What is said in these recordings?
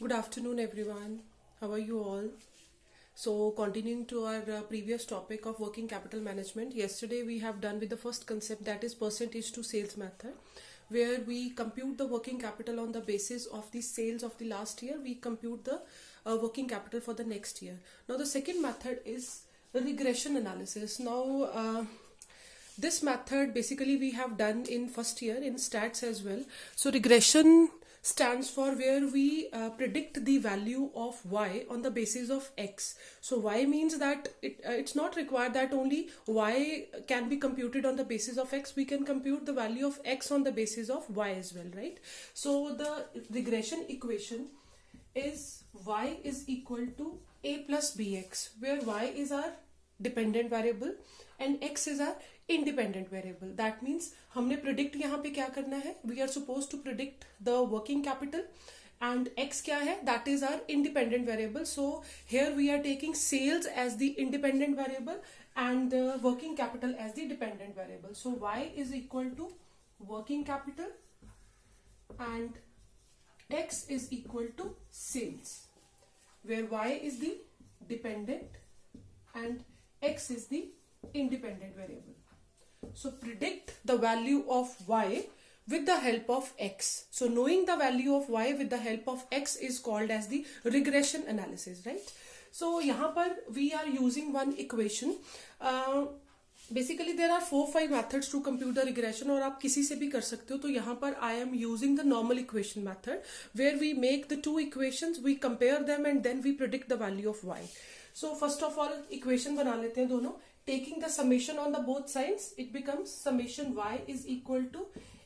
Good afternoon, everyone. How are you all? So, continuing to our previous topic of working capital management, yesterday we have done with the first concept, that is percentage to sales method, where we compute the working capital on the basis of the sales of the last year. We compute the working capital for the next year. Now, the second method is regression analysis. Now, this method basically we have done in first year in stats as well. So regression stands for where we predict the value of y on the basis of x. So y means that it's not required that only y can be computed on the basis of x. We can compute the value of x on the basis of y as well, right? So the regression equation is y is equal to a plus bx, where y is our dependent variable and x is our independent variable. That means हमने predict यहाँ पे क्या करना है, we are supposed to predict the working capital and x क्या है, that is our independent variable. So here we are taking sales as the independent variable and working capital as the dependent variable. So y is equal to working capital and x is equal to sales, where y is the dependent and x is the independent variable. So predict the value of y with the help of x. So knowing the value of y with the help of x is called as the regression analysis, right? So यहाँ पर we are using one equation. Basically there are 4-5 methods to compute the regression, और आप किसी से भी कर सकते हो. तो यहाँ पर I am using the normal equation method, where we make the two equations, we compare them and then we predict the value of y. So first of all equation बना लेते हैं दोनों. Taking the summation on the both sides, it becomes summation y is equal to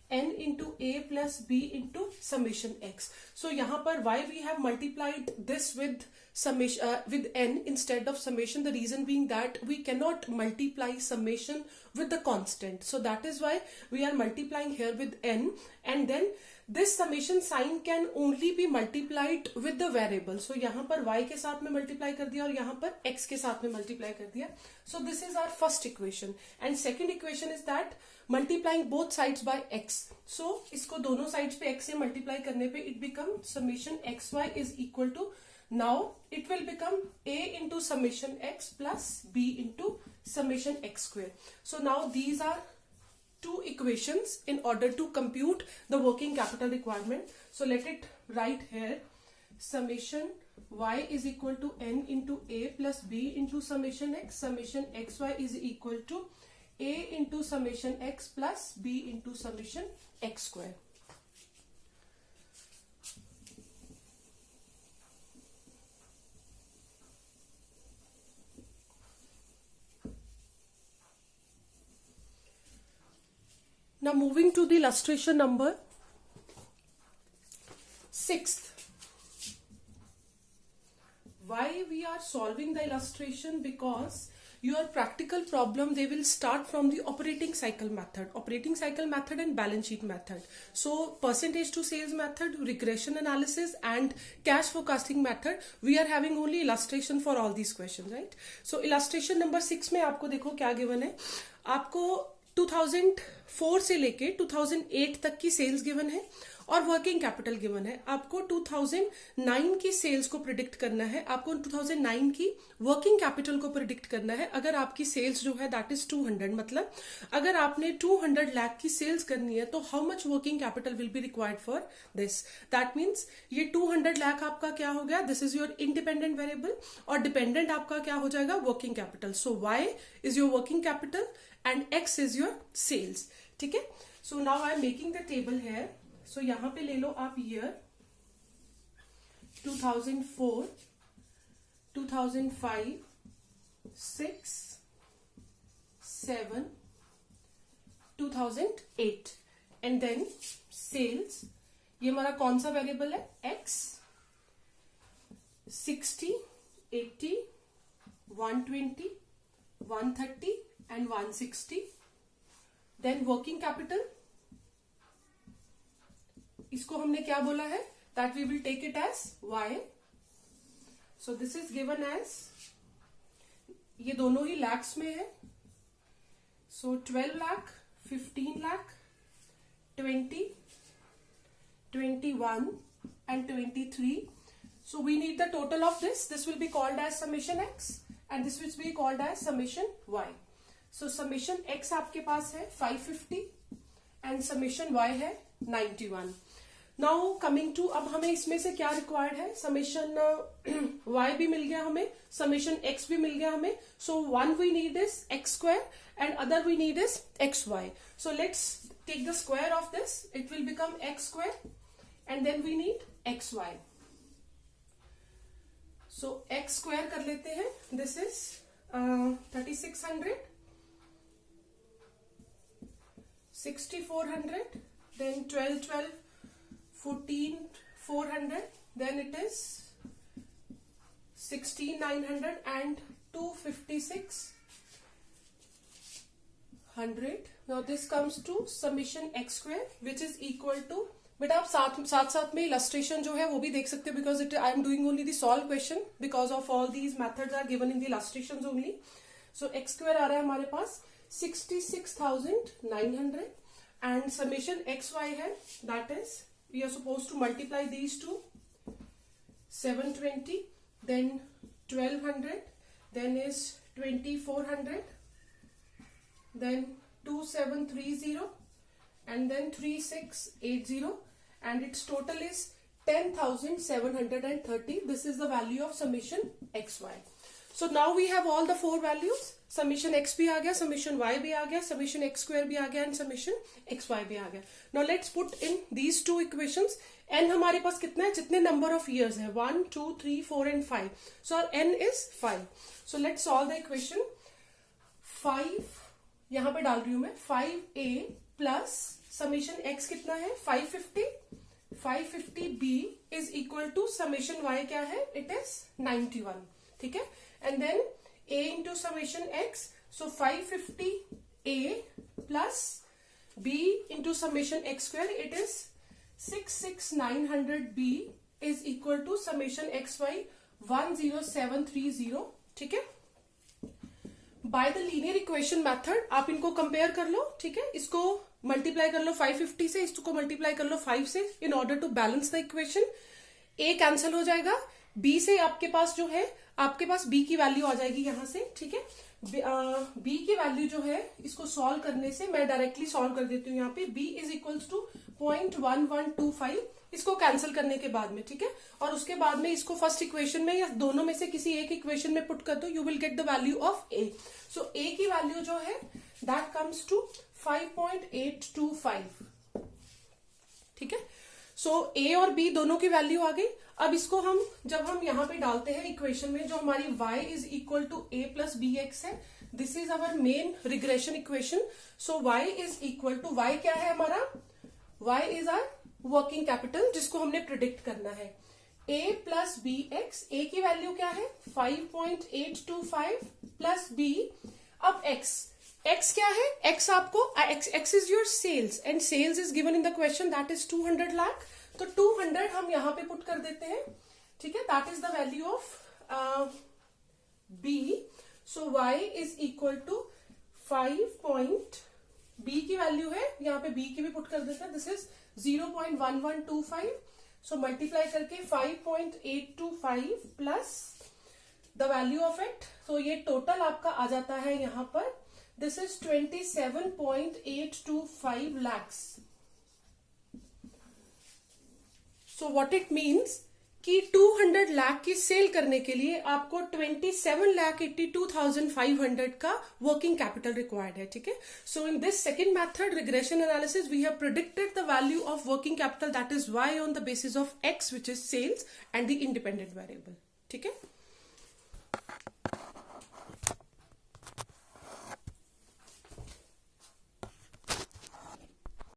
n into a plus b into summation x. So यहाँ पर y we have multiplied this with summation with n instead of summation. The reason being that we cannot multiply summation with the constant. So that is why we are multiplying here with n, and then this summation sign can only be multiplied with the variable. So यहाँ पर y के साथ में multiply कर दिया और यहाँ पर x के साथ में multiply कर दिया. So this is our first equation, and second equation is that multiplying both sides by x. So इसको दोनों sides पे x से multiply करने पे it becomes summation xy is equal to, now it will become a into summation x plus b into summation x square. So now these are two equations in order to compute the working capital requirement. So let it write here, summation y is equal to n into a plus b into summation xy is equal to a into summation x plus b into summation x square. Now moving to the illustration number 6th. Why we are solving the illustration? Because your practical problem, they will start from the operating cycle method and balance sheet method. So percentage to sales method, regression analysis and cash forecasting method, we are having only illustration for all these questions, right? So illustration number 6 में आपको देखो क्या given है. आपको 2004 से लेके 2008 तक की सेल्स गिवन है और वर्किंग कैपिटल गिवन है. आपको 2009 की सेल्स को प्रिडिक्ट करना है, आपको 2009 की वर्किंग कैपिटल को प्रिडिक्ट करना है. अगर आपकी सेल्स जो है दैट इज 200, मतलब अगर आपने 200 लाख की सेल्स करनी है तो how much working capital will be required for this. That means ये 200 लाख आपका क्या हो गया, this is your independent variable, और डिपेंडेंट आपका क्या हो जाएगा, working capital. So y is your working capital and x is your sales. ठीक है. So now I am making the table here. So यहाँ पे ले लो आप year 2004, 2005, 6, 7, 2008 and then sales. ये हमारा कौन सा वेरिएबल है, x. 60, 80, 120, 130 and 160. Then working capital, इसको हमने क्या बोला है, that we will take it as y. So this is given as, ये दोनों ही lakhs में है. So 12 lakh, 15 lakh, 20, 21 and 23. So we need the total of this. This will be called as summation x and this will be called as summation y. So summation x आपके पास है 550 and summation y है 91. Now coming to, अब हमें इसमें से क्या required है, summation y भी मिल गया हमें, समेशन x भी मिल गया हमें. So one we need is x square and other we need is xy. So let's take the square of this. It will become x square and then we need xy. So x square कर लेते हैं. This is 3600, 6400, then 12, 14, 400, then it is 16900 and 25600. Now this comes to summation x square which is equal to, बेटा आप साथ में illustration जो है वो भी देख सकते हो because it I am doing only the solve question because of all these methods are given in the illustrations only. So X square आ रहा है हमारे पास 66,900 एंड समेशन एक्स वाई है that is we are suppose to multiply these two 720 then 1200 then is 2400 then 2730 and then 3680 and its total is 10,730. This is the value of summation xy. So now we have all the four values. Summation x भी आ गया, summation y भी आ गया, summation x square भी आ गया and summation xy भी आ गया. Now let's put in these two equations. n हमारे पास कितना है, जितने number of years है 1, 2, 3, 4 and 5. So our n is 5. So let's solve the equation. 5 यहाँ पे डाल रही हूं मैं 5a प्लस समेशन x कितना है 550, 550b is equal to summation y क्या है, इट इज 91. ठीक है, and then a into summation x. So 550a plus b into summation x square it is 66900b is equal to summation xy 10730. ठीक है, by the linear equation method आप इनको compare कर लो. ठीक है, इसको मल्टीप्लाई कर लो 550 से, इसको मल्टीप्लाई कर लो 5 से in order to balance the equation. A cancel हो जाएगा, बी से आपके पास जो है, आपके पास बी की वैल्यू आ जाएगी यहां से. ठीक है, बी की वैल्यू जो है इसको सॉल्व करने से मैं डायरेक्टली सॉल्व कर देती हूँ यहाँ पे. बी इज इक्वल्स टू 0.1125 इसको कैंसिल करने के बाद में. ठीक है, और उसके बाद में इसको फर्स्ट इक्वेशन में या दोनों में से किसी एक इक्वेशन में पुट कर दो, you will get the value of A. So A की वैल्यू जो है दैट कम्स टू 5.825. ठीक है, सो ए और बी दोनों की वैल्यू आ गई. अब इसको हम जब हम यहाँ पे डालते हैं इक्वेशन में, जो हमारी y is equal to a plus B X है, this is our main regression equation. So y is equal to, y क्या है हमारा, y is our working capital जिसको हमने प्रिडिक्ट करना है. a plus B X, A की वैल्यू क्या है 5.825 प्लस b. अब x क्या है, x आपको x is your sales and sales is given in the question that is 200 lakh. तो 200 हम यहां पे पुट कर देते हैं. ठीक है, that is the value of b. So y is equal to 5. b की वैल्यू है यहाँ पे, b की भी पुट कर देते हैं. This is 0.1125. सो मल्टीप्लाई करके 5.825 plus the value of it. तो ये टोटल आपका आ जाता है यहाँ पर, this is 27.825 lakhs. So what it means कि 200 लाख की सेल करने के लिए आपको 27,82,500 का वर्किंग कैपिटल रिक्वायर्ड है. ठीक है, so in this second method regression analysis we have predicted the value of working capital that is y on the basis of x which is sales and the independent variable. ठीक है.